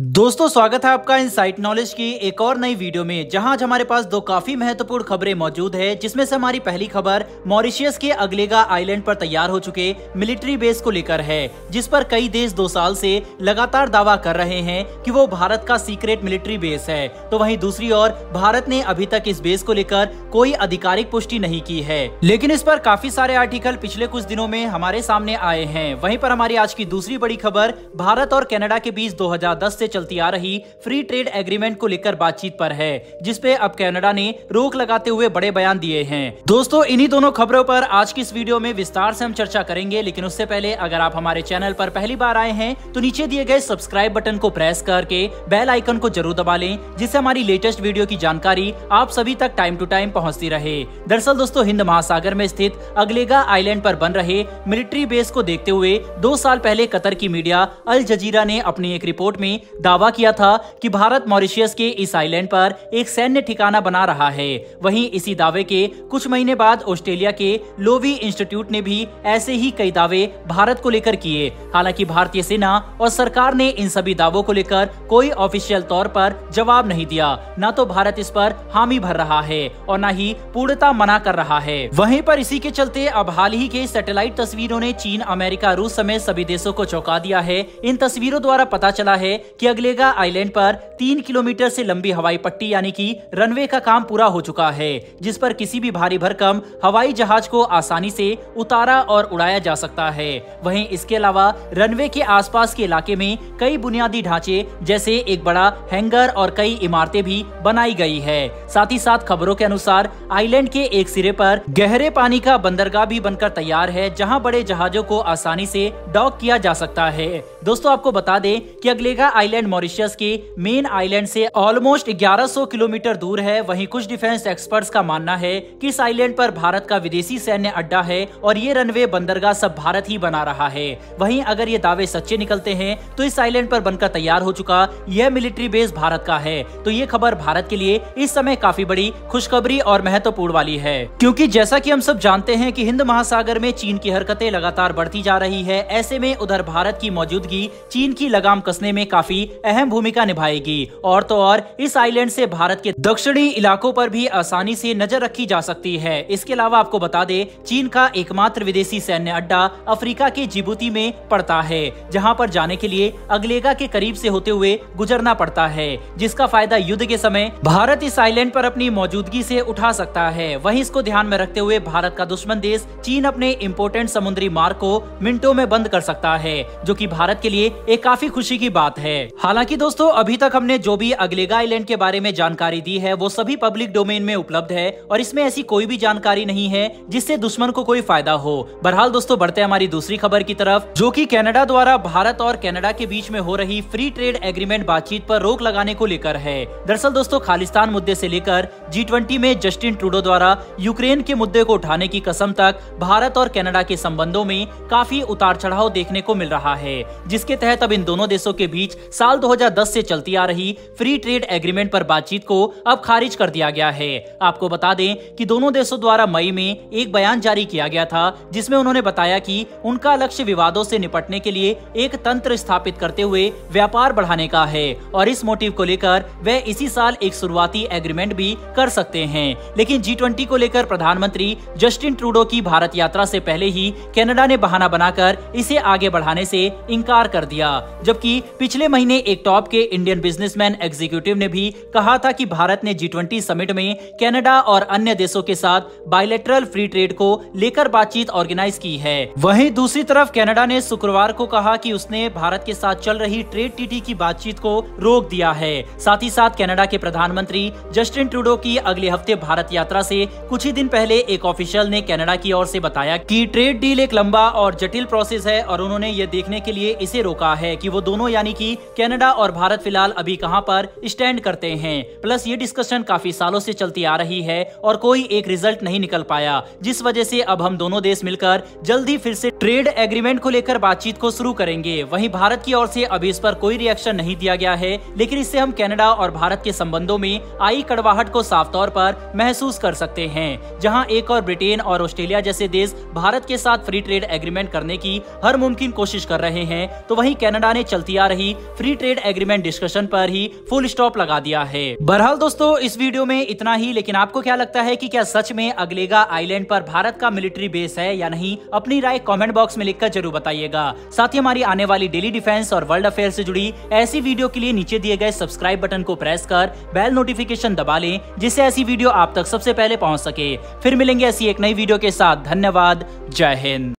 दोस्तों स्वागत है आपका इनसाइट नॉलेज की एक और नई वीडियो में, जहां आज हमारे पास दो काफी महत्वपूर्ण खबरें मौजूद है। जिसमें से हमारी पहली खबर मॉरिशस के अगलेगा आइलैंड पर तैयार हो चुके मिलिट्री बेस को लेकर है, जिस पर कई देश 2 साल से लगातार दावा कर रहे हैं कि वो भारत का सीक्रेट मिलिट्री बेस है। तो वहीं दूसरी ओर भारत ने अभी तक इस बेस को लेकर कोई आधिकारिक पुष्टि नहीं की है, लेकिन इस पर काफी सारे आर्टिकल पिछले कुछ दिनों में हमारे सामने आए हैं। वहीं पर हमारी आज की दूसरी बड़ी खबर भारत और कनाडा के बीच 2010 से चलती आ रही फ्री ट्रेड एग्रीमेंट को लेकर बातचीत पर है, जिसपे अब कनाडा ने रोक लगाते हुए बड़े बयान दिए हैं। दोस्तों इन्हीं दोनों खबरों पर आज की इस वीडियो में विस्तार से हम चर्चा करेंगे, लेकिन उससे पहले अगर आप हमारे चैनल पर पहली बार आए हैं तो नीचे दिए गए सब्सक्राइब बटन को प्रेस करके बेल आइकन को जरूर दबा लें, जिससे हमारी लेटेस्ट वीडियो की जानकारी आप सभी तक टाइम टू टाइम पहुंचती रहे। दरअसल दोस्तों हिंद महासागर में स्थित अगलेगा आइलैंड पर बन रहे मिलिट्री बेस को देखते हुए 2 साल पहले कतर की मीडिया अल जजीरा ने अपनी एक रिपोर्ट में दावा किया था कि भारत मॉरिशस के इस आइलैंड पर एक सैन्य ठिकाना बना रहा है। वहीं इसी दावे के कुछ महीने बाद ऑस्ट्रेलिया के लोवी इंस्टीट्यूट ने भी ऐसे ही कई दावे भारत को लेकर किए। हालांकि भारतीय सेना और सरकार ने इन सभी दावों को लेकर कोई ऑफिशियल तौर पर जवाब नहीं दिया। न तो भारत इस पर हामी भर रहा है और न ही पूर्णतः मना कर रहा है। वहीं पर इसी के चलते अब हाल ही के सैटेलाइट तस्वीरों ने चीन, अमेरिका, रूस समेत सभी देशों को चौंका दिया है। इन तस्वीरों द्वारा पता चला है कि अगलेगा आइलैंड पर 3 किलोमीटर से लंबी हवाई पट्टी यानी कि रनवे का काम पूरा हो चुका है, जिस पर किसी भी भारी भरकम हवाई जहाज को आसानी से उतारा और उड़ाया जा सकता है। वहीं इसके अलावा रनवे के आसपास के इलाके में कई बुनियादी ढांचे जैसे एक बड़ा हैंगर और कई इमारतें भी बनाई गई है। साथ ही साथ खबरों के अनुसार आइलैंड के एक सिरे पर गहरे पानी का बंदरगाह भी बनकर तैयार है, जहां बड़े जहाजों को आसानी से डॉक किया जा सकता है। दोस्तों आपको बता दें कि अगलेगा आइलैंड मॉरिशस के मेन आइलैंड से ऑलमोस्ट 1100 किलोमीटर दूर है। वहीं कुछ डिफेंस एक्सपर्ट्स का मानना है कि इस आइलैंड पर भारत का विदेशी सैन्य अड्डा है और ये रनवे, बंदरगाह सब भारत ही बना रहा है। वहीं अगर ये दावे सच्चे निकलते हैं तो इस आइलैंड पर बनकर तैयार हो चुका यह मिलिट्री बेस भारत का है। तो ये खबर भारत के लिए इस समय काफी बड़ी खुशखबरी और महत्वपूर्ण वाली है, क्योंकि जैसा कि हम सब जानते हैं कि हिंद महासागर में चीन की हरकतें लगातार बढ़ती जा रही है। ऐसे में उधर भारत की मौजूदगी चीन की लगाम कसने में काफी अहम भूमिका निभाएगी। और तो और इस आइलैंड से भारत के दक्षिणी इलाकों पर भी आसानी से नजर रखी जा सकती है। इसके अलावा आपको बता दें चीन का एकमात्र विदेशी सैन्य अड्डा अफ्रीका के जिबूती में पड़ता है, जहां पर जाने के लिए अगलेगा के करीब से होते हुए गुजरना पड़ता है, जिसका फायदा युद्ध के समय भारत इस आइलैंड पर अपनी मौजूदगी से उठा सकता है। वहीं इसको ध्यान में रखते हुए भारत का दुश्मन देश चीन अपने इम्पोर्टेंट समुद्री मार्ग को मिनटों में बंद कर सकता है, जो कि भारत के लिए एक काफी खुशी की बात है। हालांकि दोस्तों अभी तक हमने जो भी अगलेगा आइलैंड के बारे में जानकारी दी है वो सभी पब्लिक डोमेन में उपलब्ध है और इसमें ऐसी कोई भी जानकारी नहीं है जिससे दुश्मन को कोई फायदा हो। बहरहाल दोस्तों बढ़ते हैं हमारी दूसरी खबर की तरफ, जो कि कनाडा द्वारा भारत और कनाडा के बीच में हो रही फ्री ट्रेड एग्रीमेंट बातचीत पर रोक लगाने को लेकर है। दरअसल दोस्तों खालिस्तान मुद्दे से लेकर G20 में जस्टिन ट्रूडो द्वारा यूक्रेन के मुद्दे को उठाने की कसम तक भारत और कनाडा के संबंधों में काफी उतार चढ़ाव देखने को मिल रहा है, जिसके तहत अब इन दोनों देशों के बीच साल 2010 से चलती आ रही फ्री ट्रेड एग्रीमेंट पर बातचीत को अब खारिज कर दिया गया है। आपको बता दें कि दोनों देशों द्वारा मई में एक बयान जारी किया गया था, जिसमें उन्होंने बताया कि उनका लक्ष्य विवादों से निपटने के लिए एक तंत्र स्थापित करते हुए व्यापार बढ़ाने का है और इस मोटिव को लेकर वे इसी साल एक शुरुआती एग्रीमेंट भी कर सकते हैं। लेकिन G20 को लेकर प्रधानमंत्री जस्टिन ट्रूडो की भारत यात्रा से पहले ही कनाडा ने बहाना बनाकर इसे आगे बढ़ाने से इनकार कर दिया, जबकि पिछले महीने एक टॉप के इंडियन बिजनेसमैन एग्जीक्यूटिव ने भी कहा था कि भारत ने G20 समिट में कनाडा और अन्य देशों के साथ बायलैटरल फ्री ट्रेड को लेकर बातचीत ऑर्गेनाइज की है। वहीं दूसरी तरफ कनाडा ने शुक्रवार को कहा कि उसने भारत के साथ चल रही ट्रेड टीटी की बातचीत को रोक दिया है। साथ ही साथ कनाडा के प्रधानमंत्री जस्टिन ट्रूडो की अगले हफ्ते भारत यात्रा से कुछ ही दिन पहले एक ऑफिशियल ने कनाडा की ओर से बताया कि ट्रेड डील एक लंबा और जटिल प्रोसेस है और उन्होंने ये देखने के लिए इसे रोका है कि वो दोनों यानी कि कनाडा और भारत फिलहाल अभी कहां पर स्टैंड करते हैं। प्लस ये डिस्कशन काफी सालों से चलती आ रही है और कोई एक रिजल्ट नहीं निकल पाया, जिस वजह से अब हम दोनों देश मिलकर जल्द ही फिर से ट्रेड एग्रीमेंट को लेकर बातचीत को शुरू करेंगे। वहीं भारत की ओर से अभी इस पर कोई रिएक्शन नहीं दिया गया है, लेकिन इससे हम कनाडा और भारत के संबंधों में आई कड़वाहट को साफ तौर पर महसूस कर सकते हैं, जहां एक और ब्रिटेन और ऑस्ट्रेलिया जैसे देश भारत के साथ फ्री ट्रेड एग्रीमेंट करने की हर मुमकिन कोशिश कर रहे हैं, तो वहीं कनाडा ने चलती आ रही free free trade agreement discussion पर ही फुल स्टॉप लगा दिया है। बहरहाल दोस्तों, इस वीडियो में इतना ही, लेकिन आपको क्या लगता है कि क्या सच में अगलेगा आइलैंड पर भारत का मिलिट्री बेस है या नहीं? अपनी राय कमेंट बॉक्स में लिखकर जरूर बताइएगा। साथ ही हमारी आने वाली डेली डिफेंस और वर्ल्ड अफेयर से जुड़ी ऐसी वीडियो के लिए नीचे दिए गए सब्सक्राइब बटन को प्रेस कर बेल नोटिफिकेशन दबा लें, जिससे ऐसी वीडियो आप तक सबसे पहले पहुंच सके। फिर मिलेंगे ऐसी एक नई वीडियो के साथ। धन्यवाद। जय हिंद।